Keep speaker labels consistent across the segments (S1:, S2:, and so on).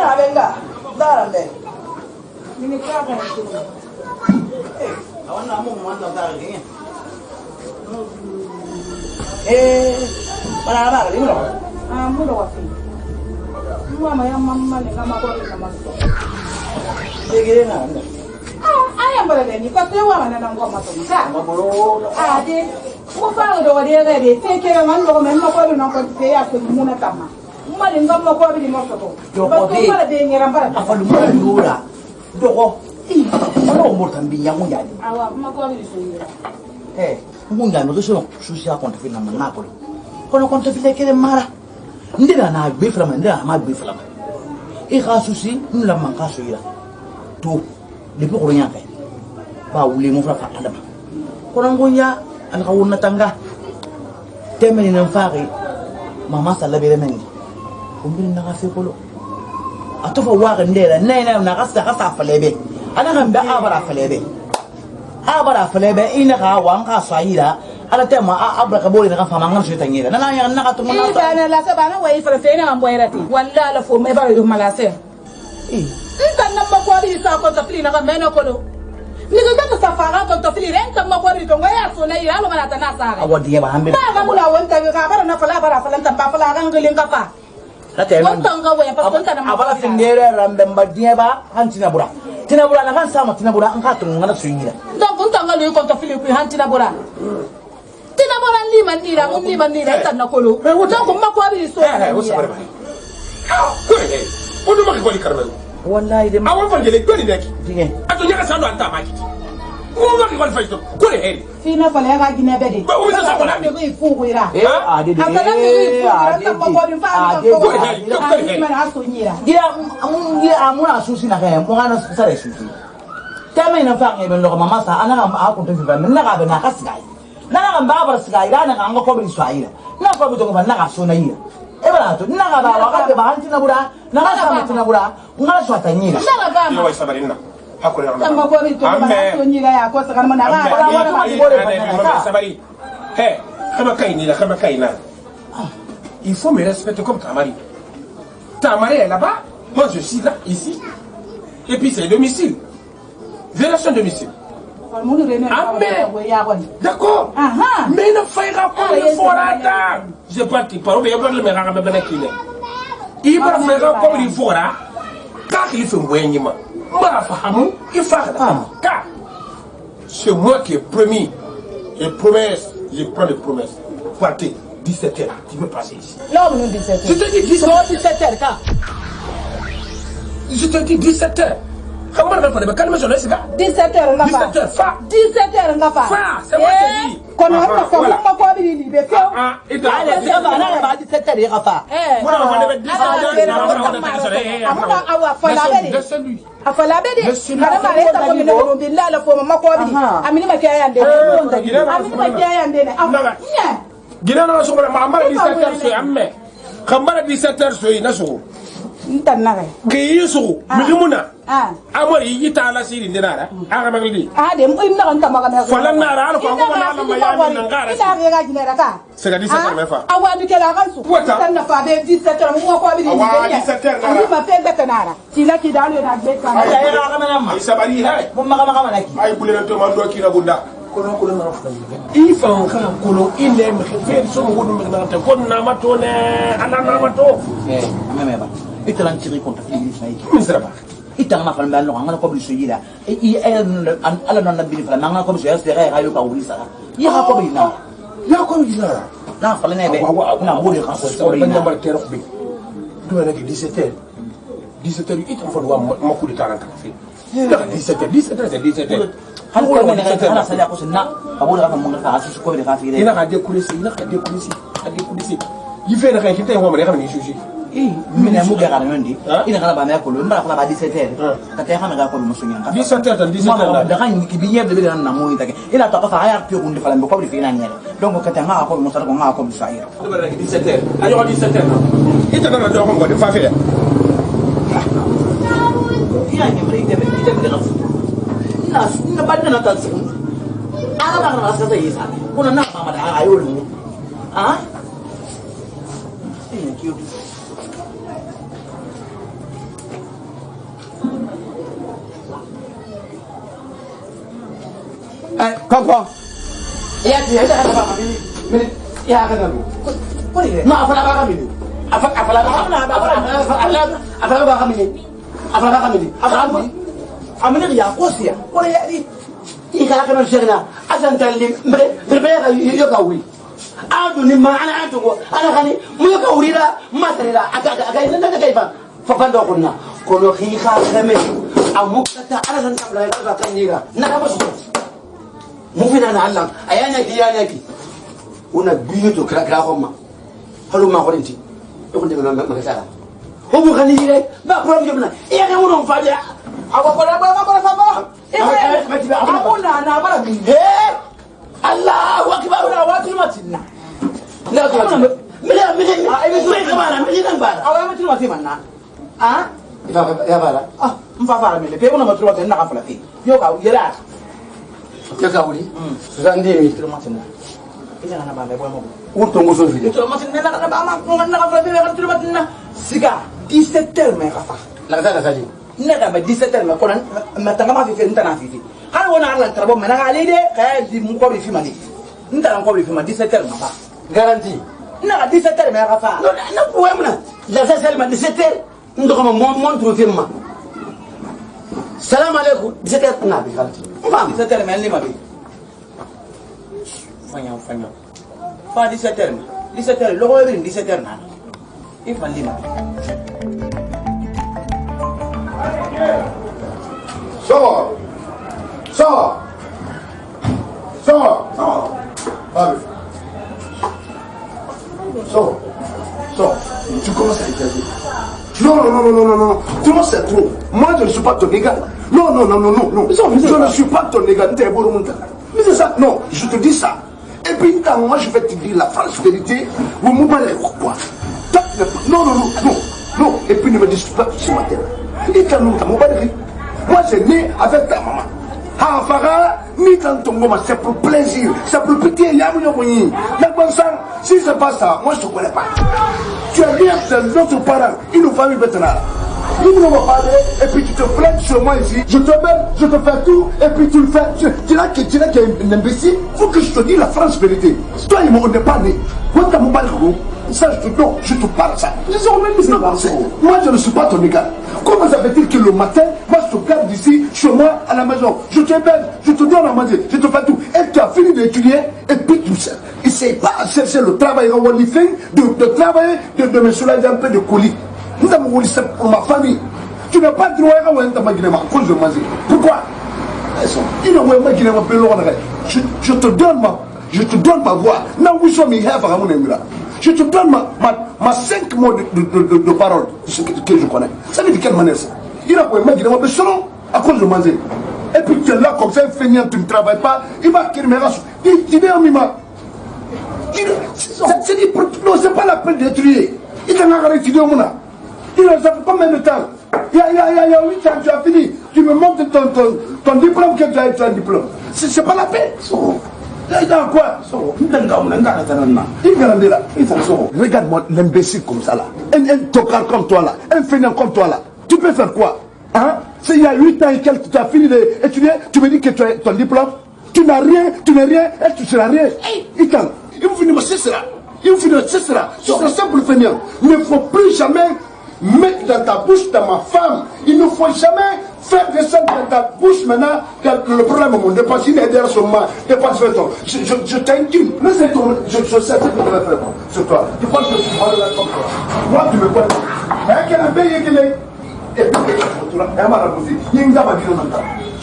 S1: Nena venga. Dale. Mini kaka ni tu. Awana mo manda dale. Para dilo. Mulo wapi. Mama ya mama ni kama kwa kama so. Segere na. Aya mbele ni kwa tewa na ngoma to. Mabolo. De. Mo fa ndo wa de de. Tekere man ndo men ko no ko te ya ko muna kama. Mali ngamba ko bi mo to. Ba ko mala de ngera mbara. Afalu mo ndura. Doko. Ono mo tambi ya mo ya. Awa ma ko bi so yira. Munga no so susia konta fina na Napoli. Kono konta fina kele mara. Ndira na gbe flama ndira ma gbe flama. Ga susi nla man ka so yira. To le ko ro nyaka. Ba wule mo fra fa adama. Kono ngonya al ka wonna tanga. Temeni nan faari mama salabe le mengi. Umbini na ka fe kolo. Atofa waga ndela nena na ka sa falebe. Ana kan ba abara falebe. Abara falebe ina ka wan ka sayira ala tema abra ka boli na ka famanga so tanyira na ya na ka tumo na bana la sa bana wai farfena am boyrati walla la fo me bara do malase nta na makwari sa ko tafili na ka mena ko do ni ka safara ko tafili ren ta makwari to ngaya so na ira lo mana ta na sa ga awadi ba hambe ba mula wonta ka bara na fala bara fala ta ba fala ga ngilin ka fa la te wonta nga we pa wonta na abala fingere rambe mbadie ba hantina bura tinabura na kan sama tinabura an ka tunga na suyira donc on tanga le ko to fili ku han tinabura li manira tan na kolo donc ma ko abi so o sabare ba ko ne o do ma ko li karbe wallahi de awon fa gele ko ni deki dige ato nyaka sa do anta ma kiti ko ma ko fa to ko ne heri fina fa le ga gine bede o mi sa ko na mi fu ko ira ade de ade ko heri ma na so nyira gira amuna susi na ga mo ga na sare susi tama ina fa ngi ben lo mama sa ana ga ko to fi ban na ga be na kasgai na ga mbaba sigai na ga ngo bi swaira na ko bi to ba na ga so na yira e bana to na ga ba wa ga ba hanti na bura na ga sama tina bura nga so tanyira na ga ba yo wai sabarina hakuri na ma ko bi to ba so nyira ya ko sa kan na ga ba wa ma ko ba sabari kama kai na il faut me respecter comme ta mari est là-bas moi je suis là ici et puis c'est domicile relation domicile. D'accord. Mais il ne faudra pas le forata. Je parti par où il y a pas le méga mais ben qu'il est. Il va faire comme il fera. Car il fait moyen ma. Ma femme, il fait car c'est moi qui ai promis les promesses. Je prends les promesses. Partez 17h. Tu veux passer ici. Non, non 17h. Je te dis 17h car. Je te dis 17h. Comment on va faire? Calme sur le siga. 17h nga fa. 17h fa. 17h nga fa. Fa, c'est moi qui dis. Kono on fa ma ko bi li be fio. Et donc na ba 17h nga fa. Moi on va mettre 17h. Amuna awa fa la be. Laisse-lui. Afa la be de. Mara mara ta ko mi no billah la fo ma ko bi. Amini ma kiya yande. Amini ma kiya yande ne. Gina na so ma amara 17h so amme. Kamara 17h so ina so. Ntanare ke yesu milimuna amori yita la siri ndinara aga magli de mo imna on tamaga me falan nara ko ko na la mayami nangara ina ga ginera ka sega 17 me fa awa du kela gansu tan na fa be 17 mo ko bi ni ni ma pe be kanara kila ki dalu na be kanara ay ga na ma isabari hay mo maga manaki ay kulena to mando kina bunda kono ko na rafu il faut en kan kono inde me fe so mo wodu me na ta ko na mato ne ana na mato meme ba italan tiri konta fili sai misra ba itang ma falma no ngana ko bi so yira ala non na bi fala ngana ko bi so ya se ga yo ka wuri sa ya ha ko bi na fala ne be na mo de ka so so ina ba tero bi do na ki 17h itam fa do ma ku di 40 fi 17h c'est han ko ne ga sala ko sunna abu da ka mun ka asu ko de ka fi ina ka de kulisi yi fe da ka ki tay ho ma de ka ni sushi mina mu gara nondi ina kana ba na ko lo mbara ba 17h ka tay xana ga ko mo suñu 17h da kan ki bi yebe de na mo ita ke ina to ka fa ya ti ko ndi fala ko bi fi na ñere donc ka tay nga ko mo sar ko nga ko bi saira 17h ayo 17h ita na do ko de fa fe ina ni mari de na na ba na ta su ala ba na sa yi sa ko na ma da ayo lu ina ki
S2: Kako? Ya ti ya ta ba mini ya ka dalu.
S1: Ko ni.
S2: Ma afala ba kamini. Afala ba kamini. Afala ba kamini.
S1: Amene ya ko siya. Ko ya di.
S2: Ika kana shirna asan tallim mbe yo ka wi. Adu ni ma ana adu ko ana kani mu yo ka wi la matrila aga ina daga kai ba. Fa pando kunna. Kono khika kame amukata ana san tabla ka kan yira. Na ka basu. Mu fina na Allah ayana ki yana ki. Una biyo to kra homa. Halu ma ko dinti. Ko de ma sala. Ho mu khani yire ba problem na. Iya ka mu non fa dia.
S1: Awa ko ba fa ba. Amuna na bara bi.
S2: Allahu akbar
S1: Amuna wa ti matinna.
S2: La ko mila kamara mila ngbara.
S1: Awa ma ti matinna. Ah?
S2: Ya bara.
S1: Ah, mfa fara mele. Pe una matruwa na ka fala ti. Yo ka yira.
S2: Ya ka wuri. Zandi mi
S1: Ti matinna. Ina na ba me boy mo.
S2: urto ngoso fide.
S1: Ti matinna na ba ma na ka fala pe ti matinna. Siga 17 heures me ka fa.
S2: La ka sali.
S1: Nada ba 17 heures me ko nan matanga ma fi fe ntana fi fi. Har wona Allah tarbo me na ali de ka di mu ko bi fi mani. Ntana ko bi fi ma 17 heures ma fa.
S2: Garanti.
S1: Na 17 heures me ka fa.
S2: No na ko wemna. La sa salma 17 heures. Ndo kama mon tro fi ma. Salam alaikum. 17 heures na bi garanti.
S1: Fa 17 heures me ni ma bi. Fanya. Fa 17 heures. 17 heures lo ko ri 17 heures na. Ifa lima.
S3: Sors. Allez. Sors. Tu commences à étaler. Non. Comment c'est trop? Moi, je ne suis pas ton égal. Non. Je ne suis pas ton égal. Mais c'est ça. Non, je te dis ça. Et puis, moi, je vais te dire la franche vérité. Vous m'oubliez quoi? Non. Et puis, ne me dis pas ce matin. Moi, j'ai né avec ta maman. C'est pour plaisir, c'est pour pitié. Si c'est pas ça, moi je ne te connais pas. Tu es rien de notre parent, une famille maintenant. Nous ne va parler et puis tu te plains sur moi ici. Je te mets, je te fais tout et puis tu le fais. Tu n'as qu'un imbécile. Il faut que je te dise la franche vérité. Toi, on n'est pas né. Ça, je te parle ça. Moi, je ne suis pas ton égal. Comment ça veut-il que le matin, moi, je te garde ici, chez moi, à la maison. Je te baise, je te donne à manger, je te fais tout. Et tu as fini d'étudier, et puis tu sais. Essaye pas à chercher le travail, de travailler, de me soulager un peu de colis. Nous avons voulu ça pour ma famille. Tu n'as pas droit à cause de manger. Pourquoi? Je te donne ma voix. Je te donne ma 5 mots de parole que je connais. Ça veut dire quelle manière ça? Il a besoin à cause de manger. Et puis tu es là comme ça, feignant, tu ne travailles pas. Il va qu'il me rassure. Il est en mima. Non, c'est pas la peine d'étudier. Il t'en a étudié au monde. Il a fait combien de temps? Il y a 8 ans, tu as fini. Tu me montres ton diplôme que tu as été un diplôme. C'est pas la peine. Quoi? Regarde-moi l'imbécile comme ça là. Un tocard comme toi là. Un fainéant comme toi là. Tu peux faire quoi? Hein? C'est il y a 8 ans et quelques, tu as fini d'étudier, tu me dis que tu as ton diplôme. Tu n'as rien, et tu seras rien. Il faut finir, c'est cela. C'est un simple fainéant. Il ne faut plus jamais mettre dans ta bouche, dans ma femme. Il ne faut jamais faire descendre dans ta bouche maintenant le problème mon dépense, il est derrière son main, dépense fait ton. Je t'inquiète, mais c'est ton. Je sais ce que tu vas faire sur toi. Tu penses que je suis mal comme toi. Moi, tu me connais. Mais quel est le qu'il est? Et puis,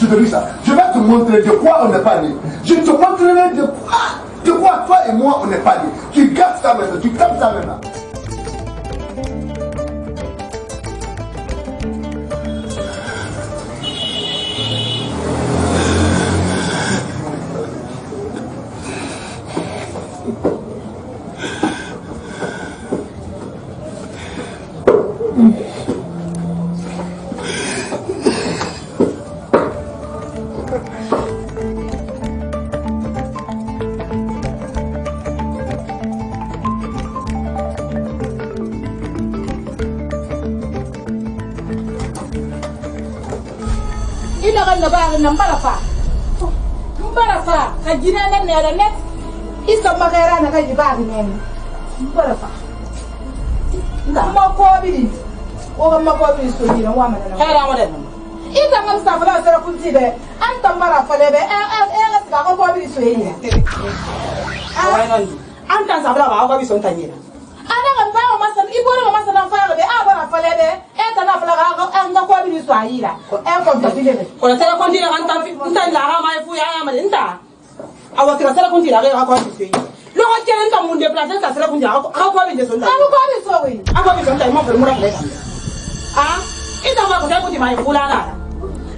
S3: je te dis ça. Je vais te montrer de quoi on n'est pas né. Je te montrerai de quoi toi et moi on n'est pas né. Tu gardes ça maintenant, tu gardes ça maintenant.
S1: Mbarafa, Kajina Net, is a Magara and Kajiba name. Mbarafa. Makobi, or Makobi is to be a woman. If the monster of us consider, and Tamara for the air, Makobi is to him. And that's about our vision. I don't know, Master, if one of us on fire, the other for the and the Makobi is to Aida, and for the village. For a second, and my food, I am in that. I was a second, I got to see. No, I can't come on the plaza. How about this? How about it? So we are sometimes more than ah, it's about what I my Fulana.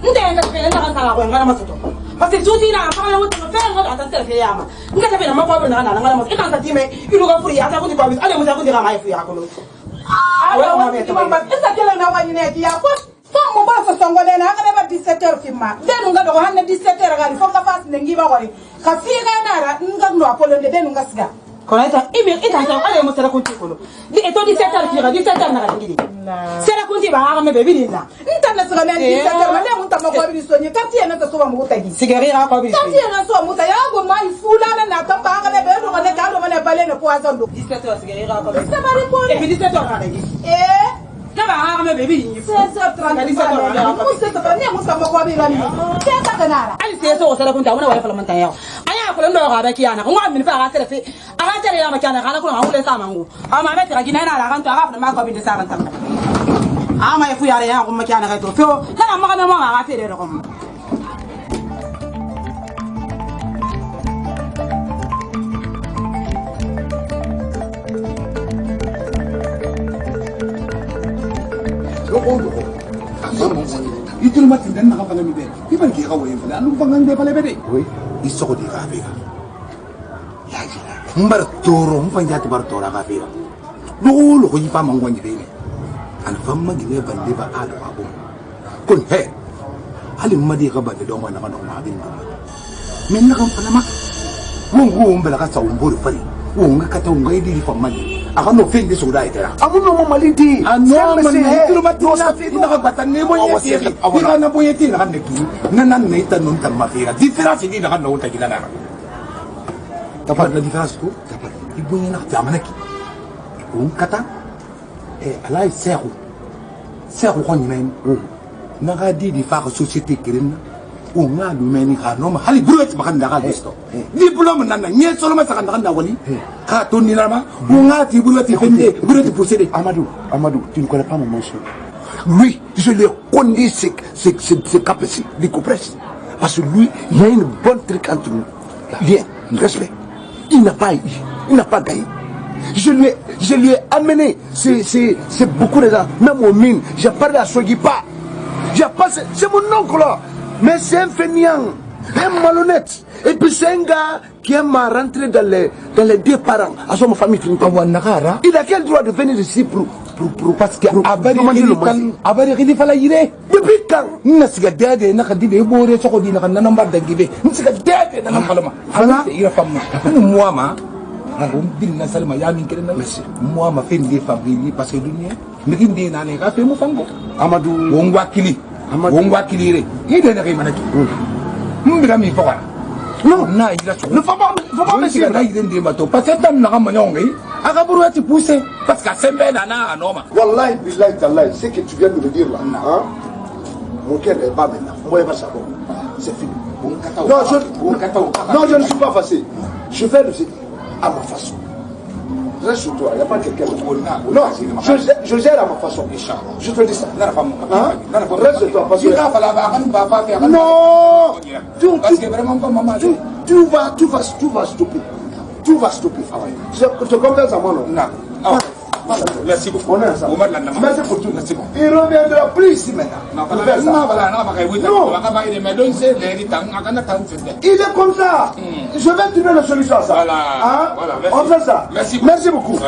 S1: Then the Pelana when Ramasuto. But the Tutina, I would have found at the Yama. Get a bit of my problem and I'm a team. You look free. I don't know I was going to my Fiaco. I don't want to, but it's a killer now in the some of us someone and I never dissettled him. Then got 100 dissettled from the past and give away. Casina, no Apollo, the Denungasga. Correct, even it has almost a conticulo. The Tony settled here, this Seracuti, I'm a baby. International, you can't see another Suamuta. Cigarra, Tatiana Suamutayago, my fool, and I come back and a bed on the card of a ballet of Poison. This is a eh? Never have a baby. You say so, I say so, I have a no Rabakiana, 1 minute. I said, I tell you, I'm a can of Samangu. I'm a better again. I want to have the mark of the Sarah. I'm a free area of mechanic to feel. Then I'm not a feel at home.
S3: Il te le matin, il n'a pas la idée. Il va dire, nous ne pas les bébés. Oui, il sort des raviers. Mbartoro, Mfangati Bartora Ravia. No, il pas mon one day. And from Magina Vandeva Alababo. Con hair. Ali Madi Rabba, the Doma Naman. Men come Panama. Won't go on Belacasa on board funny. Won't cut on ready for money. I have no thing this would write. I will know Maliti. I know but I never was here. I will not wait in Hanaki. Nana Nathan Nunta Mafia. Difference in the no Taginana. The partner difference to the Buena Tamanaki. Unkata, a light Sehu. Sehu one name. Naga did the far society killing. Unga lumeni no hali buret makanda kalisto. Diploma nana nye soloma sakanda wali. Ka toni lama unga ti buret pende buret possédé. Amadou, tu ne connais pas mon monsieur. Lui, je le connais ses capacités de compression. Parce que lui, il y a une bonne truc entre nous. Viens, respect. Il n'a pas gagné. Je lui ai amené c'est beaucoup de gens, même au mine. J'ai parlé à Sogipa. C'est mon oncle là. Mais c'est un fainéant, un malhonnête. Et puis c'est un gars qui aime rentrer dans les deux parents, à son famille. Il a quel droit de venir ici pour parce que depuis quand il moi ma fait des familles parce que Amadou, il est arrivé à non, ne faut pas me dire là, il est des bateaux. Parce que dans la ramon, Agabourouet est poussé. Parce qu'à Sembe, Nana, Noma. Wallahi, billahi, tallahi, ce que tu viens de me dire là, hein, mon cœur est bas maintenant. Moi, pas savoir. C'est fini. Non, je ne suis pas facile. Je fais de à ma façon. Reste sur toi, il n'y a pas quelqu'un d'autre. Non, je gère à ma façon. Je te dis ça. Reste sur toi. Parce que... Non, tu vas stopper. Tu vas stopper. Je te comprends à moi, non? Merci beaucoup. Merci pour tout. Il ne reviendra plus ici maintenant. Il est comme ça. Je vais trouver la solution à ça. Voilà. On fait ça. Merci beaucoup.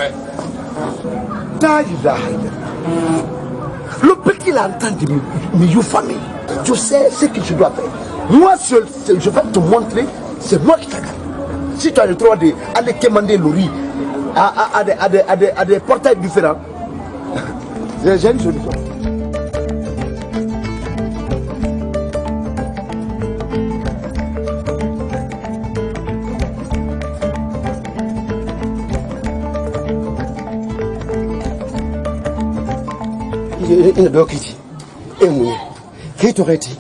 S3: Le peu qu'il a entendu de famille, je sais ce que tu dois faire. Moi, je vais te montrer, c'est moi qui t'attends. Si tu as le droit d'aller commander le riz à des portails différents, j'ai une solution.
S2: ina do kiti e munya kito reti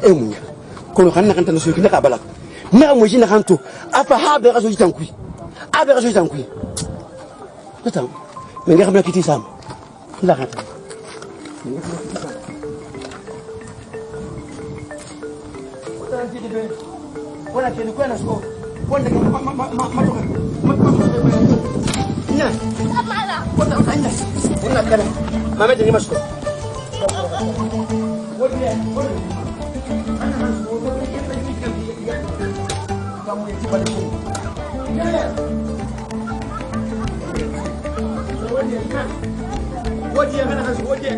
S2: e munya kono kan kan tan so ki naka balak na mo jina kan to afa ha be raso jitankui a be raso jitankui tatam me nga xam na kiti sam la kan wala kene ko na so wala ke ma ina amala wala anya ina kana mama tani masko wala ana masko wala ke ta ni ke ya kamu yang tiba di sini wajah mana harus wajah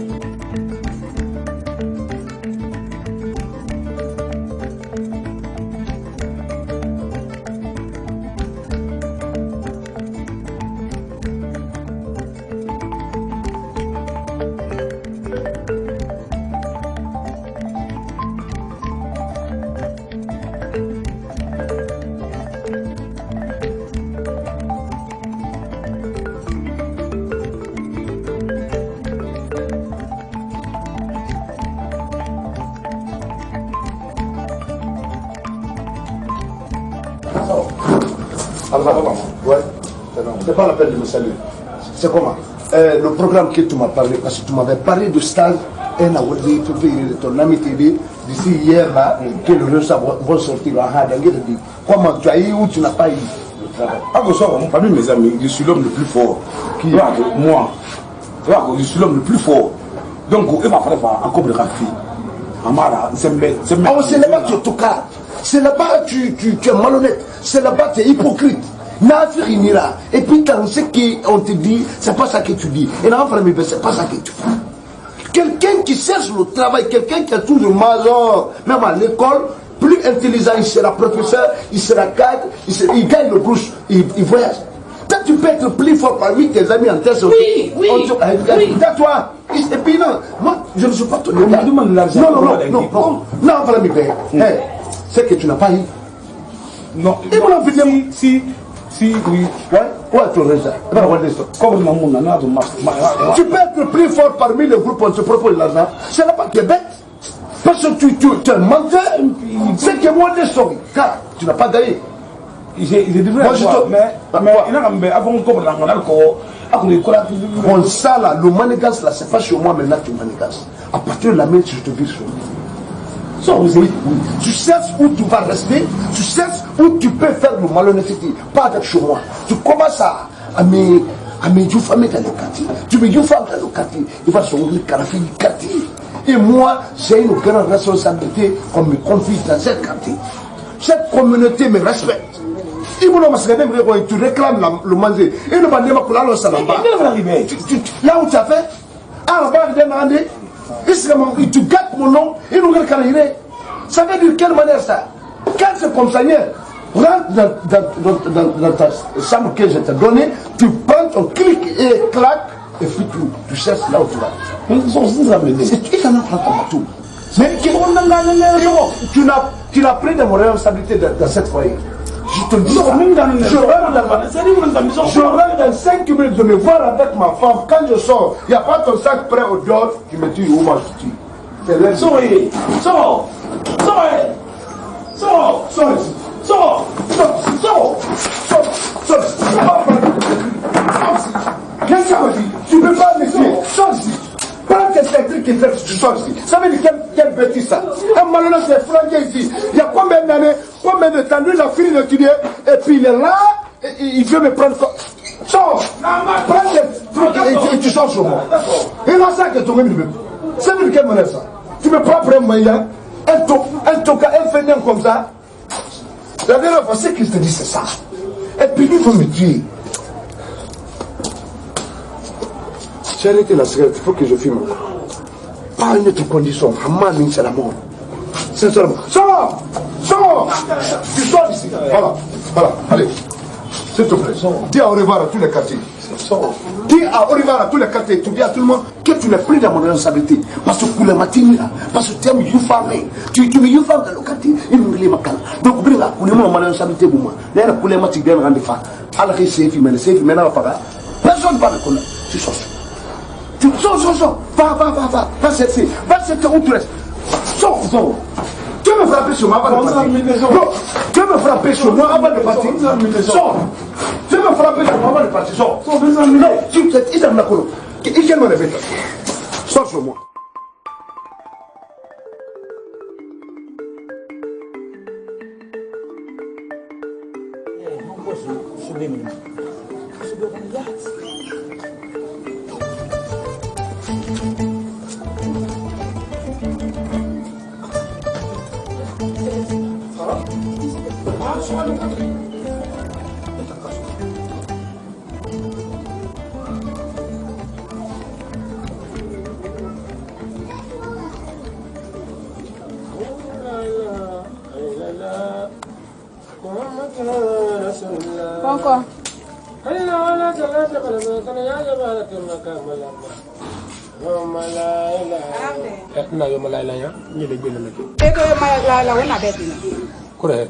S3: Ouais, c'est pas la peine de me saluer. C'est comment le programme que tu m'as parlé, parce que tu m'avais parlé de stage, et ton ami t'a dit d'ici hier là, que le résultat va sortir. Comment tu as eu ou tu n'as pas eu le travail?
S4: Ah, bonsoir, parmi mes amis, je suis l'homme le plus fort. Qui moi. Je suis l'homme le plus fort. Donc, il va falloir faire encore de raffi. Amara, c'est
S3: là-bas que tu es tocard. C'est là-bas que tu es malhonnête. C'est là-bas que tu es hypocrite. Et puis quand ce qu'on te dit, c'est pas ça que tu dis. Et là, c'est pas ça que tu fais. Quelqu'un qui cherche le travail, quelqu'un qui a toujours major, même à l'école, plus intelligent, il sera professeur, il sera cadre, il gagne le bourse, il voyage. Toi, tu peux être plus fort parmi tes amis en test.
S1: Oui.
S3: Toi. Et puis non, moi, je ne suis pas ton gars. Non, voilà mes pères. C'est que tu n'as pas eu.
S4: Non, si, oui.
S3: Ouais, ton résultat. Tu peux être plus fort parmi les groupes, on te propose l'argent. C'est là pas Québec. Parce que tu es un menteur. C'est que moi, des stories. Car tu n'as pas gagné.
S4: Moi, je te.
S3: Bon, ça là, le manigance là, c'est pas chez moi maintenant que tu manigances. À partir de la main, je te vis sur moi. Oui. Tu cherches où tu vas rester, tu cherches où tu peux faire le malhonnêteté, pas avec chez moi. Tu commences à me jouer dans le quartier. Tu me joues dans le quartier, il va se ouvrir le quartier. Et moi, j'ai une grande responsabilité qu'on me confie dans ce quartier. Cette communauté me respecte. Tu réclames le manger. Et le bandit va le salamba. Là où tu as fait, tu gâtes mon nom et nous regardons. Ça veut dire quelle manière ça? Quand c'est comme ça, rentre dans ta chambre que je t'ai donnée, tu prends ton clic et claque, et puis tu cherches là où tu vas. C'est qui qui en a pris ton bateau? Mais tu n'as pris de mon responsabilité dans cette foyer. Je te dis ça. Je rentre dans 5 minutes de me voir avec ma femme. Quand je sors, il n'y a pas ton sac prêt au dehors. Tu me dis où vas-tu? Sors ici. Qu'est-ce que tu me dis? Tu ne peux pas me dire. Sors ici. Prends tes électriques qui fait tu sors ici. Ça veut dire quelle bêtise ça? Un malhonnête s'est flanqué ici. Il y a combien d'années, combien de temps? Lui, il a fini d'étudier. Et puis il est là. Et il veut me prendre. Sors. Prends tes trucs et tu sors sur moi. Et là, ça que tu me dis. Ça veut dire quelle monnaie ça? Tu me prends pour un moyen. Un fainéant comme ça. La dernière fois, ce qu'il te dit, c'est ça. Et puis lui, il faut me tuer. J'ai arrêté la cigarette, il faut que je fume encore. Pas une autre condition. Hamani, c'est la mort. Sincèrement. Sors! Tu sors d'ici. Voilà. Allez. S'il te plaît. Dis au revoir à tous les quartiers. Dis au revoir à tous les quartiers. Tu dis à tout le monde que tu n'es plus dans mon responsabilité. Parce que pour les matines, parce que tu aimes YouFarmer. Tu me YouFarmes dans le quartier. Il me dit, donc, pour mon responsabilité pour moi. D'ailleurs, pour les matines, bien rendre fa. Alors, c'est filmé, maintenant, personne ne va me connaître. Tu sors. Sors. Va chercher. Va chercher où tu restes. Sors. Tu veux me frapper sur moi avant de partir. Non. Tu veux me frapper sur moi avant de partir. Sors. Tu veux me frapper sur moi avant de partir. Sors. Non. Tu sais, il t'aime la colo. Il t'aime la bête. Sors sur moi.
S1: Encore.
S5: Na yo malay la ya ni le gëna la
S1: Et que la wona betina.
S5: ko re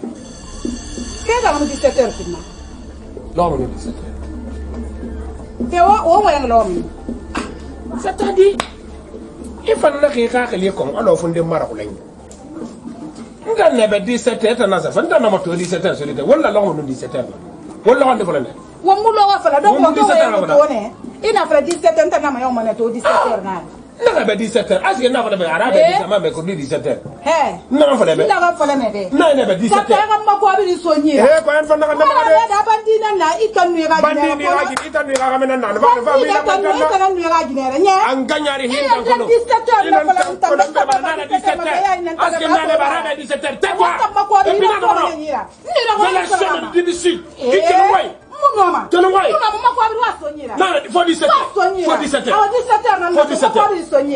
S1: Qu'est-ce que vous dites 17h finalement?
S5: lo mo ni 17
S1: Te o yang lom.
S5: c'est-à-dire il faut na ki ka xali ko ono fu ndem mara ko lañ nga nebe 17h ta na sa fa ndana mo to 17h solide wala lo mo 17h wala ko defal ne
S1: Wo mu lo wa fala donc ko to ne. Ina fala 17h ta na ma yo mo ne to 17h na.
S5: na be 17h aske na ko be arabe di sama be ko 17h
S1: He.
S5: na fa le be
S1: Ina ga fala ne be.
S5: na ne be 17h
S1: Ka ga ma ko bi so nyi.
S5: ko en fa na
S1: Na da bandina na ikanu ga
S5: bandi ni ga gi itanu ga ga mena na fa mi na
S1: ka nu ga ginere nya.
S5: an gagnari hin kan ko
S1: 17h na fala ta
S5: na 17h aske na ne barabe 17h te quoi
S1: et puis na ko ni ra. Ni ra
S5: c'est la chaîne du sud qui te voit
S1: Mama.
S5: Tell why?
S1: Mama ko abi wa sonyira.
S5: Non, il faut 17h.
S1: Faut
S5: 17h.
S1: Ah 17h na.
S5: Faut 17h.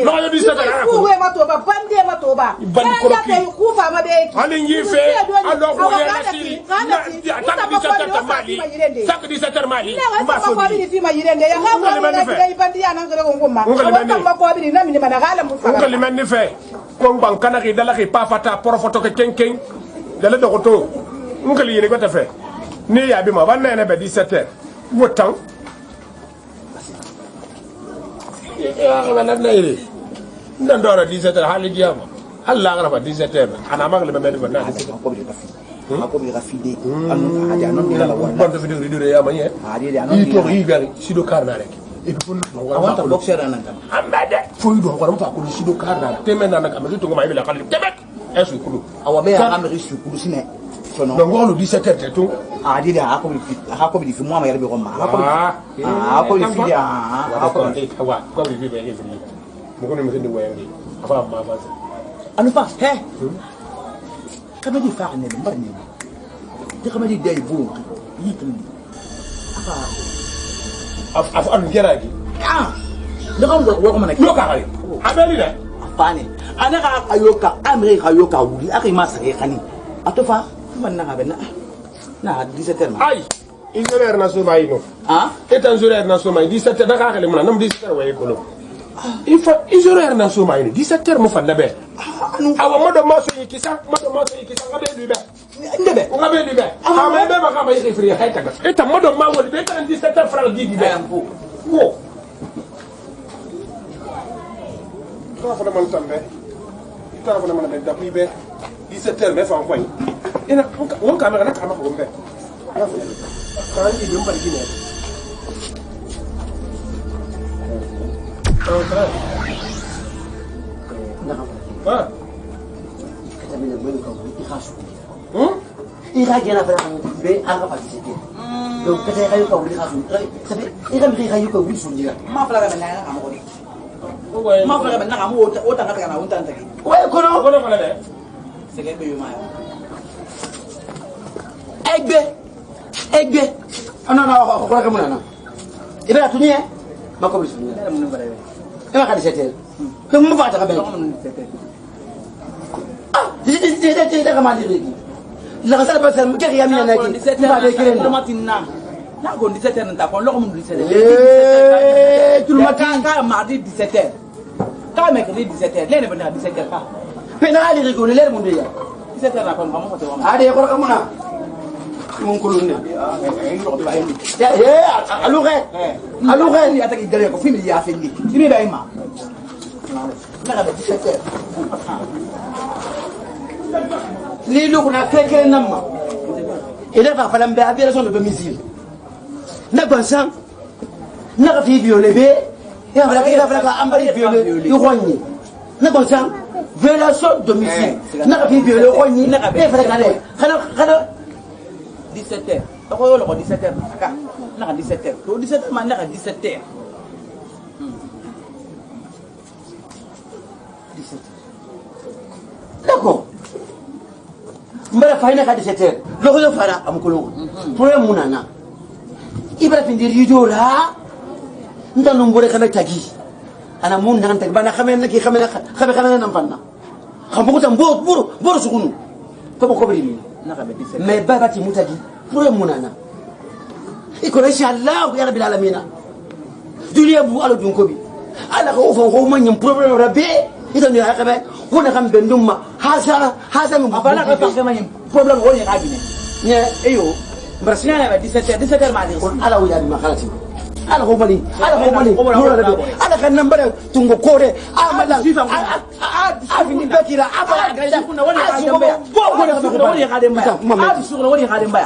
S5: Non, il y a 17h.
S1: Ku we matoba, bandi matoba.
S5: Bandi koroki.
S1: Ku fa ma be.
S5: Ali nyife, alors on est assis. Tant que 17h Mali. Tant que 17h Mali.
S1: Ma so bi fi ma yirende ya ga ko na ke bandi ya na ngere ngomma. Ko ko abi na mi na gala mu fa.
S5: On le mène fait. Ko ban kana ki dala ki pa fata porofoto ke kenken. Dala do ko to. On ko li ni ko ta fait. Ni ya bi ma ban na be 17h. Wotan. Ya ga na lay. Ndan do 17h hali diama. Allah ga 17h. Ana ma ga le me na 17h.
S2: Ako bi rafide anu ade anon dila la wala
S5: Bando video ridure ya manye.
S2: ade anon
S5: Yi to yi gari sido karna rek. E bi fon
S2: awanta boxer ananta
S5: amade fo yi do ko ram fa ko sido karna teme na ka me to ko may bi la khalif tebet esu kulu
S2: awa be ya amri su kulusine sono
S5: donc on 17h te to
S2: ade da ako bi fi mo ma yarbe ko ma ako bi fi
S5: ako ko bi be e fi mo ko ne me ndi wayangi afa ma fa
S2: anu fa he kama di fa ne mbar ne di kama di day bu yi tan
S5: af anu geragi
S2: da ko ko mana
S5: yo ka kali abeli da
S2: fane ana ka ayoka amri ayoka wuli akay masake kani atofa man na ga na 17h
S5: ay ingénieur na so may no étant ingénieur na so may 17h da ka kali mo na nam 17h waye ko no il faut ingénieur na so may 17h mo fa labe awa modo ma so yikisa ngabe du be
S2: ndebe
S5: ngabe du be ama be ba ka ba yifri hay taga eta modo ma woni be tan 17h francs di be wo ko fa man tambe ita fa man da bi be 17h be fa ko ni ina won ka ma na ka ma ko be kan di dum bari ne ah
S2: ira gena fara be aga participé donc kete kayo ka wuli khasu sabe ira mi kayo ka wuli sunjira ma fara ba na ka mo ma fara ba na ka mo o ta ka na unta ntaki way kono
S5: fala de
S2: sege be yuma egbe ana na ko ka mo na ira tuni ma ko bi sunjira mo ne bare ira ka 17 ko mo fa ta ka be Tidak kama diri. La kasar pasal mungkin kami nak lagi. Tidak ada keren.
S6: Matinna. Na go 17h nta ko lo ko 17h.
S2: Tu matin
S6: ka mardi 17h. Ka mercredi 17h. Lene bana 17h ka.
S2: Pena ali ko le mun dia.
S6: 17h na ko mo ko.
S2: Ada ko kamu na. mon colonel
S6: ni ataki gare ko fimi ya fendi ni da ima na ga 17h
S2: li lu kuna keke namma ila fa falam be abira son be misil na gonsan na ga fi violé be ya fala ka ambari violé yu xogni na gonsan violation domicile na ga fi violé xogni na ga be fala ka le xana
S6: 17h ko yo lo 17h aka na ga 17h to 17h man na ga 17h
S2: d'accord mbara fayna ka 17h lo ko fara am ko lo problème munana ibra fi ndir yudo la ndanu mbore kana tagi ana mun nan tagi bana xamena ki xamena nam fanna xam ko tam bor sukunu ko ko bari mi mais baba ti mutagi problème munana iko inshallah ya rabbil alamin dunia bu alo dun ko bi ala ko fo ko man problème rabbi idan ya xabe ko na xam bendum ma hasa mu
S6: bana ka parce que man problème woni ka bi ne eyo mbrasina na 17h ma di
S2: ala wu ya ma khalati ala ko mali ala kan nambare tungo kore amala afini bakira abala gaida
S6: kuna woni ka demba woni ka demba woni ka demba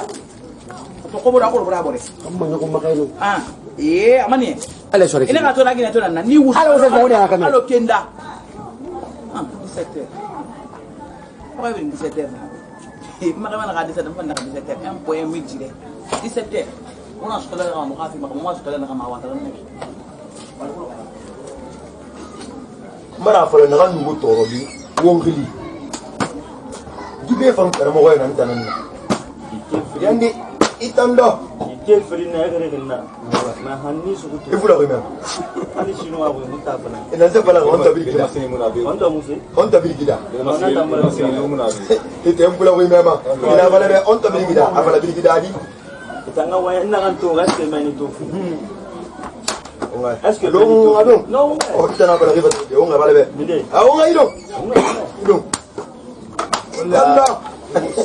S6: to ko bora bore
S2: amma ko makayno
S6: amani
S2: ala sore
S6: ina ka to lagi na to na ni wu
S2: ala wo woni ka kan
S6: alo kenda 17h ko be 17h makama na ka 17h fa na ka 17h un point midi 17h una scola na mo ka fi makama scola na ka ma wata na
S3: mara fala na kan ngo toro di wongili dibe fam kara mo wayna tanan yandi itando
S7: ike fri na gare na ma hanni su ku
S3: ifula ko men
S7: ani shinu wa ko mutta fana
S3: ina se fala on tabiri kida on tabiri kida
S7: ona tambara
S3: ite empula ko mema ina fala be on tabiri kida afala biri kida di
S7: tanga wa ina kan to gaske mani to
S3: est-ce que l'on a donc
S7: non
S3: oh tu n'as pas arrivé on a pas le ah on a ido là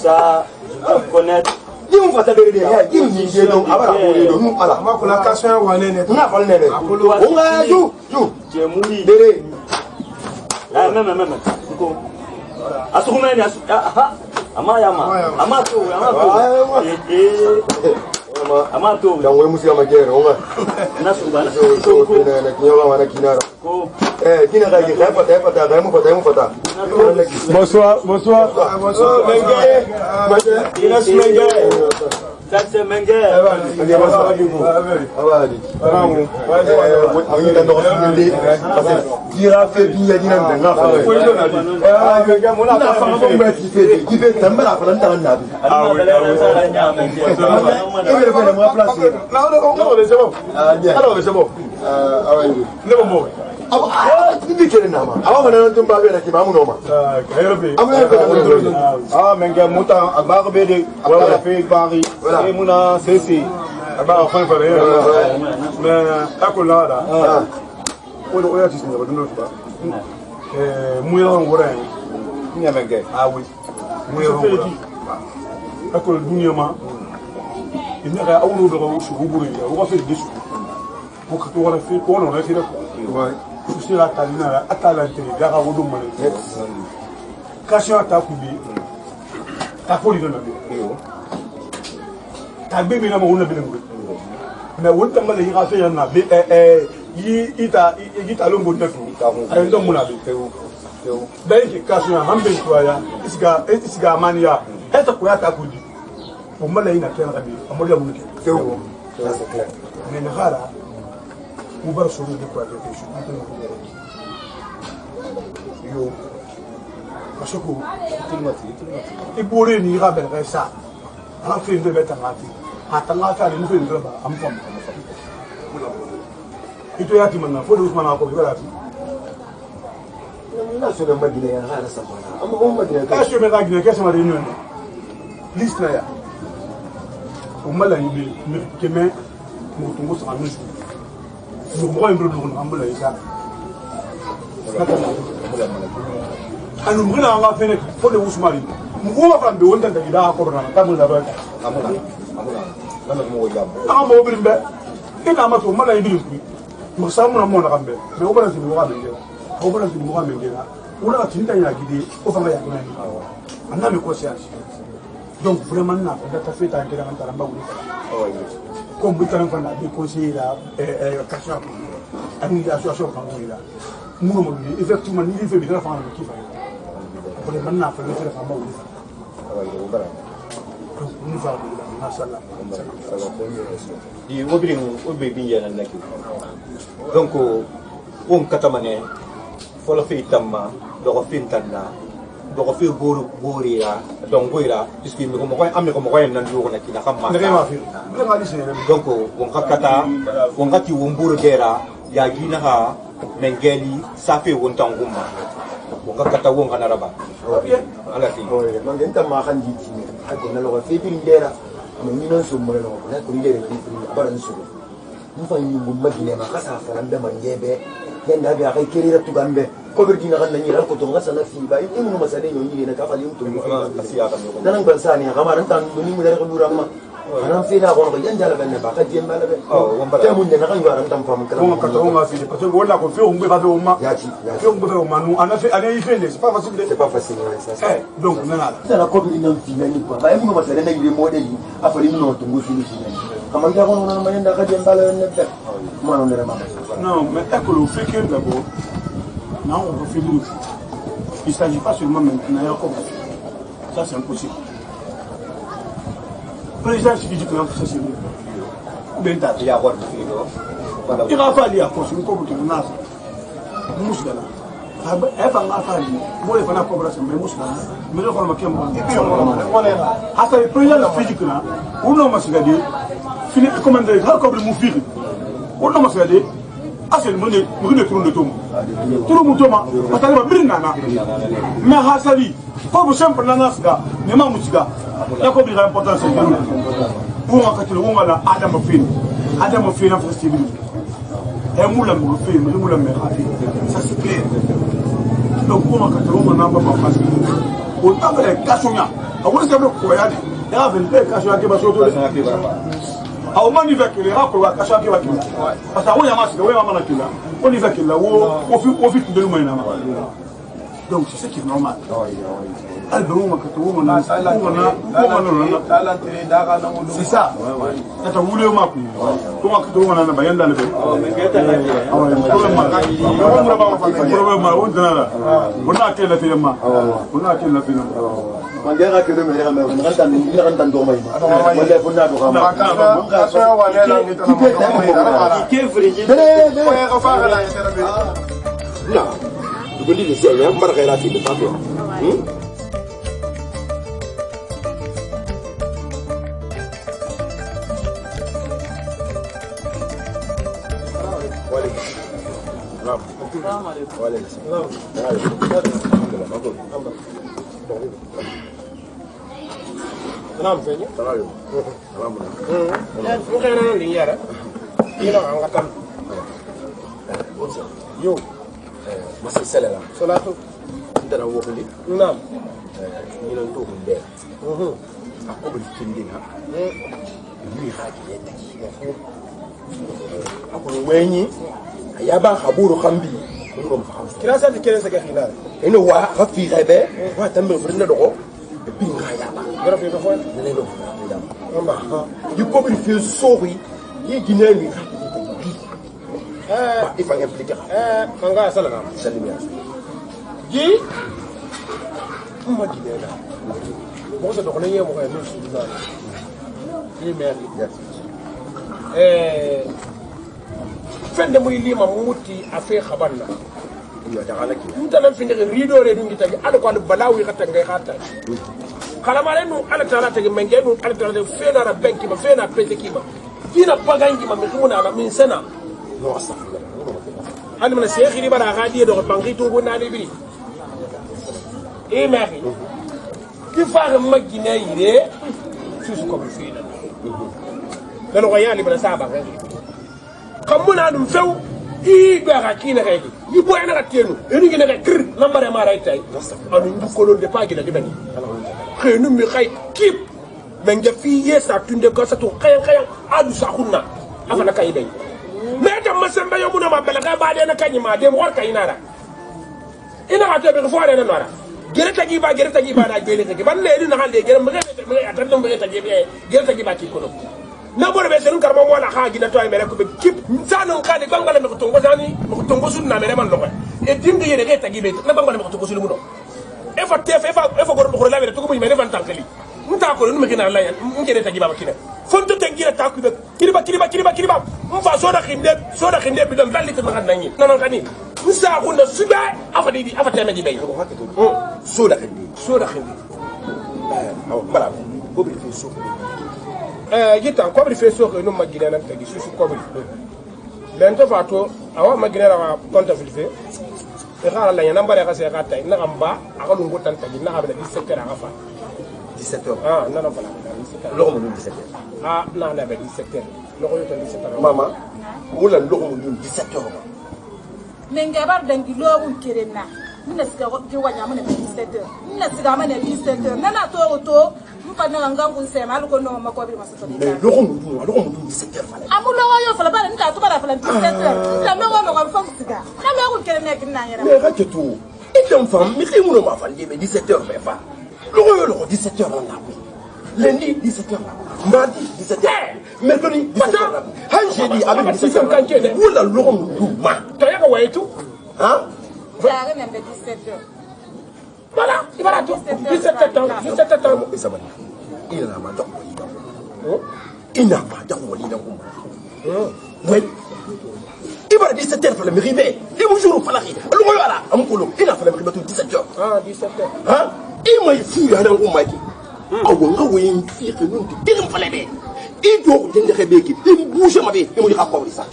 S7: ça je connais
S3: ni on va taper des gars qui ni je donc abara ko do nous ala
S5: ma ko la kasha wa ne ne
S3: na fal ne ne on a ju
S7: je muri
S3: dere
S7: ah même ko asukuma ni ama to ama to
S3: dan wai musu ma gere on
S7: na su bana
S3: so ne ne kinyo ma na kinara
S7: ko
S3: kina ga ki fata ga mu fata
S5: bonsoir
S3: menge
S7: ina su menge c'est menge
S3: abadi dan do ko ndi parce que dira fe biya dina ndanga fa menge mo na fa mo me ti fe ki fe tambara fa dan na bi c'est bon.
S4: il n'y a pas de choses on va faire des choses pour que tu aies fait on aurait fait là je suis là talina à la télé gars au dos mal caché à ta coubi ta folie de la vie ta bébé là on a bien mais on t'a mal il a fait un abbé il t'a l'homme de tout un homme là d'ailleurs qui caché un hambe toi ya isga mania est-ce que ta coubi pour moi là il a fait un rabbi on va le monter c'est bon ça c'est clair mais le gars là on va résoudre des problèmes yo parce que il pourrait ni rabbi ça on fait une bête en raté attends ça il nous fait une grave am fam il doit y avoir maintenant faut doucement encore voilà
S3: la so da madina ya hala sabana amma on madina
S4: ka shi me ga gine ke sama da union list na ya umala yibe keme mutungo sa nusu mo en rodo on ambula isa anu muna nga fene fo de usmari mo ko fa be wonda da gida ko na ta mun da ba anga mo birimbe ina ma to mala yidi ku mo samu na mo na kambe me o bala sini mo kambe o bala sini mo kambe ngena una tinta ya gidi o fanga ya kuna ni anna me conscience donc vraiment na da ta feta ngera kan taramba wuli comme bu tan fana de conseiller la question ani association kan wuli la mo mo ni effectivement ni fait bi da fanga ki fa ko le manna fa le fa ma wuli donc ni fa mashallah
S7: di wobring obe binja nan nakki donc on katamane folo fi tamma do ko fintanna do ko fi boru borira donc goira puisque mi ko mo koy amne ko mo koy nan do ko nakki na kamma donc on hakata on ngati won buru gera ya gina ha mengeli safe won tangumma on hakata won kana raba ala ti
S3: man genta ma kan jiti ade na lo fi bingera mais ni non somo lo na ko ngere fi abaran su mu fa ni bu magile ma kasa faran da man gebe yanda ga kai kirira tugambe ko birki na kan ni ran ko to ngasa na fi ba in mu masale no ni na ka fa lim to nan ban sani ga maran tan ni mu da ko dura ma ana fi na ko yanda la ben ba ka jemba la ben te mun ne na kan yaran tan fam kala
S4: ko ka to nga fi parce que wala ko fi on be ba do ma ya ci fi on be do ma nu ana fi ana yi fi c'est pas facile ça donc nana
S3: la ko bi nan fi ni ko ba mu masale na yi modeli afali no to ngusu ni comment dire on a moyen d'aller dans le net moi on est vraiment
S4: non mais est-ce le fait que d'abord non on refait nous il s'agit pas seulement maintenant comme ça c'est impossible président suffit que ça c'est mieux ben ta
S7: ya war
S4: il va falloir à cause nous comme tout nas musdala eba ngafali mole fana coopération mais musdala mais le forme kembo hata le président physique là on a masgadi fini commander har ko mu fi on a masgadi asel mo ne tourne de tomo tourne mu toma patale ba birna na mais hasali ko bu simple na nasga ne ma musiga ya ko bi ga importance pour on ka tilo on la adam fi na festival et moula mo fi moula me rafi ça c'est clair donc on ka tilo on na ba ma face on ta ba kashonya a woni se ko ya de ya ben be kashonya ke ba so to au mani vekile rako wa kashaki wa kila parce que on yama sika on mana kila on y va kila wo fi de l'humain na donc c'est ce qui est normal album ka to mo na c'est ça ta wule ma ku to ma ka to mo na ba yanda le be problème ma on dana on a quel film
S3: Mandera que le meilleur mais on rentre dans le domaine. On est pour nous ramener. Qui est vrai? Non. Tu peux dire c'est bien, marquer la fille de ta fille.
S5: Salam fenye. Salam. Mu xena na li yara. Ina nga tam. Yo.
S3: Masa sala.
S5: Salatu.
S3: Ndara wo ko li.
S5: Naam.
S3: Ni non to hunde. Ako bi tindi ha. Ni haji yeta. Ako wenyi ayaba khaburu khambi.
S5: Kira sa dikere sa ga khilal.
S3: Ino wa khafi khabe. Wa tambe furna dogo. Binga yaba.
S5: Gara fi ko fo.
S3: Nene do amba you go be feel sorry ye guinée mi il faut impliquer
S5: manga salama
S3: salimia
S5: ji mo guinée la mo so do ko ne mo ko ni su da ni mer fende muy lima muti afi khabanna
S3: yo da ala ki
S5: mutana finde rido re dungi tagi ado ko balawi khata ngay khata kalamare nu ala tala tagi mengenu ala tala fena na benki ma fena pete kima fina pagangi ma mikuna na min sena
S3: no astaghfirullah
S5: ani mana sheikh bara gadi do bangi to gona ni bi e mari ki fara magina yire su ko fina dan ko yali bala saba gadi kamuna dum few i gara kina gadi yi boy na tenu eni gina ga kir lambare ma ray tay anu ndu ko lol de pagi la gibani xenu mi xay kip men ga fi yesa tunde ko sa to kayan adu sa kunna afana kay dai me ta masamba yo muna ma balaga ba de na kanyi ma de war kay nara ina ga to be fo de na nara gere tagi ba na gele tagi ban le na hande gere me atan dum be tagi be gere tagi ba ki ko na bore be sen karma wala ha gina to ay mere ko be kip sanon kani bangala me ko tongo sani ko tongo sunna mere man lokoy e dinde yene ge tagi be na bangala me ko tongo sulu muno e fa tef e fa gor ko la mere to ko be mere van tankali nta ko no me gina la yan ngere tagi ba kina fonto tagi la takku be kiriba mfa soda khinde bi don dalli to ma nanyi nanon kani musa ko na suba afa di afa teme di be soda khinde bala ko bi fi so yitan kobri fe so no magina nan tagi susu kobri lento fato awa magina ra konta filfe e xala la yana bare xase xata na gamba aka lungo tan tagi na abla 17 heures fa 17 heures non fala 17 heures logo mo 17 heures na na be 17 heures logo yo tan 17 heures mama mula logo mo 17 heures
S1: menga bar dangi lobu kerenna mina siga ke wanya mana 17 heures mina siga mana 17 heures nana to mpana ngangu nsema aluko no makobi masotoni
S5: mais logo mo 17 heures fala
S1: amulo yo fala bana nta to bala fala 17 heures la logo no ko siga na logo kerenna kinna ngera
S5: mais ka ketu itam fam mi khimu no ma fan de 17 heures be fa logo yo logo 17 heures na ko lundi 17 heures mardi 17 heures mercredi 17 heures han jeudi avec 17 heures kan kede wala logo mo ma to ya ko waytu
S1: ya ga nembe 17 heures
S5: voilà il va tout 17 ans isabani ina ma to ina ma to wali na ko well ibara 17 heures fala mi ribe e mo jour fala ri lu ko yala am ko lu ina fala mi ribe 17 heures 17 heures e mai fu ya na ko ma ki awo nga wen fi ke nun di dirim fala be e do ko de xebe ki e bouge ma be e mo di xa ko sa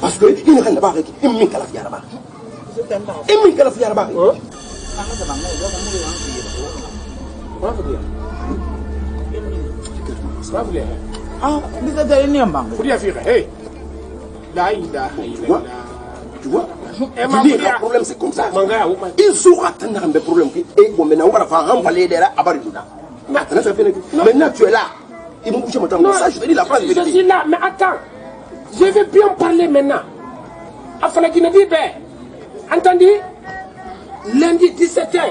S5: parce que ina kan ba rek e min kala fi yaraba e min kala fi yaraba
S6: bisa dari ni ambang.
S5: Kudia fika, hey. La ilaha illallah. Tu vois? Le problème c'est comme ça. Il sera tant de problèmes et on maintenant on va faire un palais derrière à Baridouda. Maintenant ça fait maintenant tu es là. Ils vont bouger maintenant. Ça je vais dire la phrase. Je suis là, mais attends. Je vais bien parler maintenant. Afin qu'il ne dise pas. Entendu? Lundi 17h.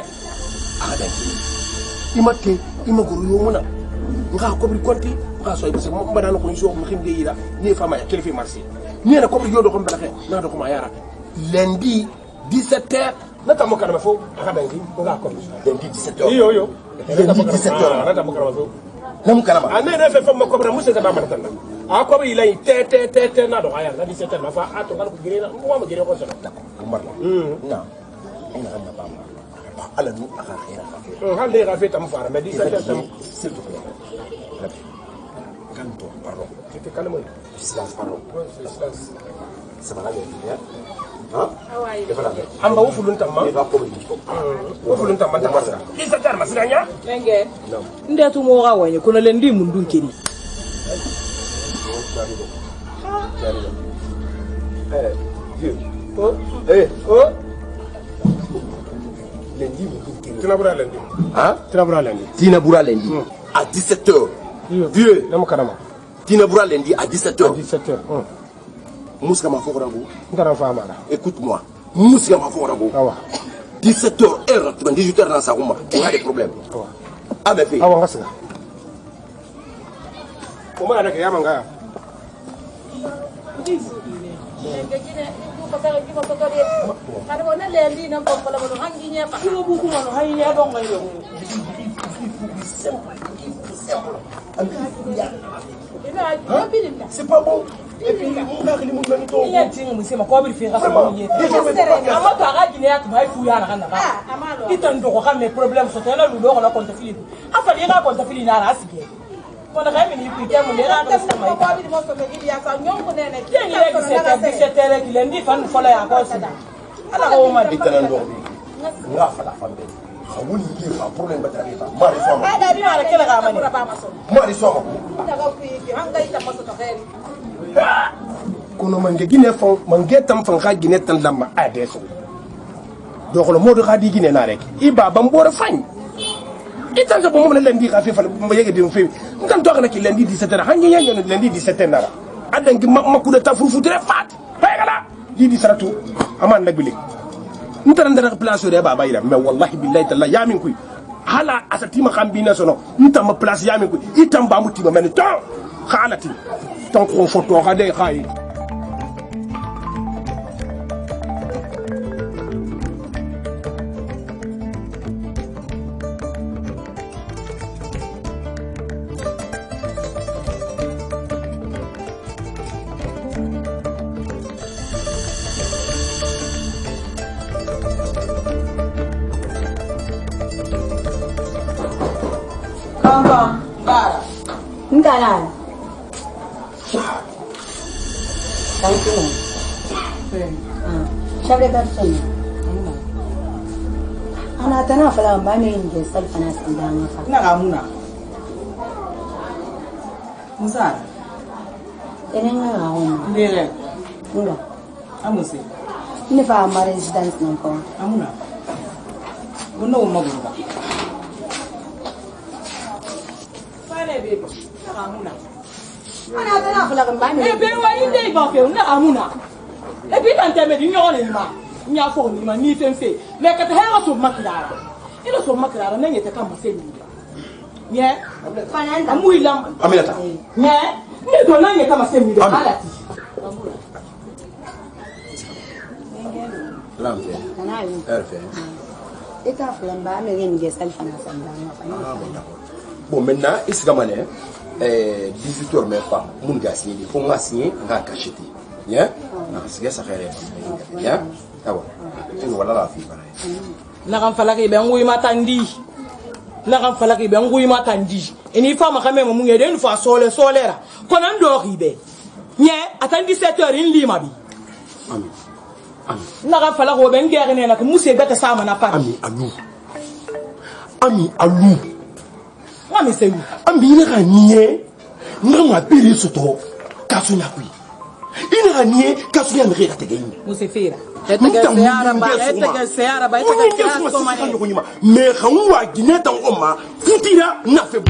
S5: Il m'a gourou mona. Nga ko bi konti nga soy parce que mo mbana ko jox mo xim de yira ni fama ya kelifi marché ni na ko bi yodo ko mbala na do ko ma yara lundi 17h na tamo kana fo aka dangi nga ko lundi 17h yo lundi 17h na tamo kana fo nam kana ma na na fe fama ko bra musse ba man tan a ko bi lay te na do aya na 17h na fa ato ngal ko girena mo ma gire ko so d'accord marla na ina na ba ma ala nu aka khira hal de rafet am fara mais 17h tam s'il te plaît calme-toi, pardon. Tu te calmes. Silence, pardon. Silence. Ça va aller, hein? Amba wo fulun tamma. Il va pas wo fulun tamma tamma. Isa tarma siganya?
S6: Nge. Ndetu mo ga wanye kuna lendi mundun kiri.
S5: Dieu. Oh. Lendi mundun kiri. Tinabura lendi. Hein? Tinabura lendi. Tinabura lendi. À 17h. Vieux, Tinabura lundi à 17h. 17h. Moussa ma forago. Écoute-moi. Moussa ma forago. 17h, heure, 18h dans sa room. Il y a des problèmes. Ah, mais fille. Ah, on va se faire. Comment est-ce qu'il y a un gars? C'est pas bon. Et puis, mon gars, il est monté au
S6: il y a des gens qui sont encore plus fiers. Il y a des gens qui sont il y a des problèmes. Il y a des gens qui
S5: kono mange gine fon mange tam fon ga gine tan lamma adeso do ko mo do ga di gine na rek iba bam bo fagn Itan sa bomo lundi ka fe fa ma yege din fe ntan to kana ki lundi 17 hangi nyanya lundi 17 nara adan ki makku da ta fufu très fat pegala di saratu aman nagbili ntan ndara place de baba ira mais wallahi billahi talla ya min kuy hala asati ma khambina sono ntan ma place ya min kuy itan ba muti ma men to khalati ton ko photo ga de khay
S8: Enggak. Thank you. Siapa dia kata anak tanah kalau bami ini self panas sedang apa?
S6: Nak kamu nak? Musa.
S8: Ini nggak kamu.
S6: Dia.
S8: Enggak.
S6: Kamu sih.
S8: Ini faham residence nampak.
S6: Kamu nak? Bunda umma bunda. Mana baby? Kamu nak?
S8: Anak tanah kalau bami.
S6: Bewa ini ba fe nak kamu nak? Puis quand tu me dis non les ma. Nya fo ni ma ni fenfe. Mais quand tu as so makira. Il so makira na nyete kama fe ni. Nye?
S8: Fananda.
S6: Amu ilam.
S2: Aminata.
S6: Nye? Ni do na nyete kama fe ni de alati.
S2: Lampe.
S8: Tanah.
S2: Erfe.
S8: Itu kalau bami ini self panas sedang apa?
S2: Bon, maintenant, ici, comme on est, 18h même pas, mon gars signé, il faut signer, on va cacher. Bien? C'est ça, ça fait. Bien? Ah bon. Et voilà la fille, pareil.
S6: Nakam falaki be ngui matandi. Nakam falaki be ngui matandi. Eni fa makame mo munye den fa solera. Kona ndo ribe. Nye atandi 7h in lima bi.
S2: Ami. Ami.
S6: Nakam falako be ngere ne nak musse beta sama na pa.
S2: Ami alou. Ami alou.
S6: Ngami sewu.
S2: Ami ina ka nié. Ngama biri soto. Kasu nyakui. Ina ka nié kasu ya mreka tegeni.
S6: Musse fera.
S2: Mais quand on wa Guinée dans Oma, Koutira n'a fait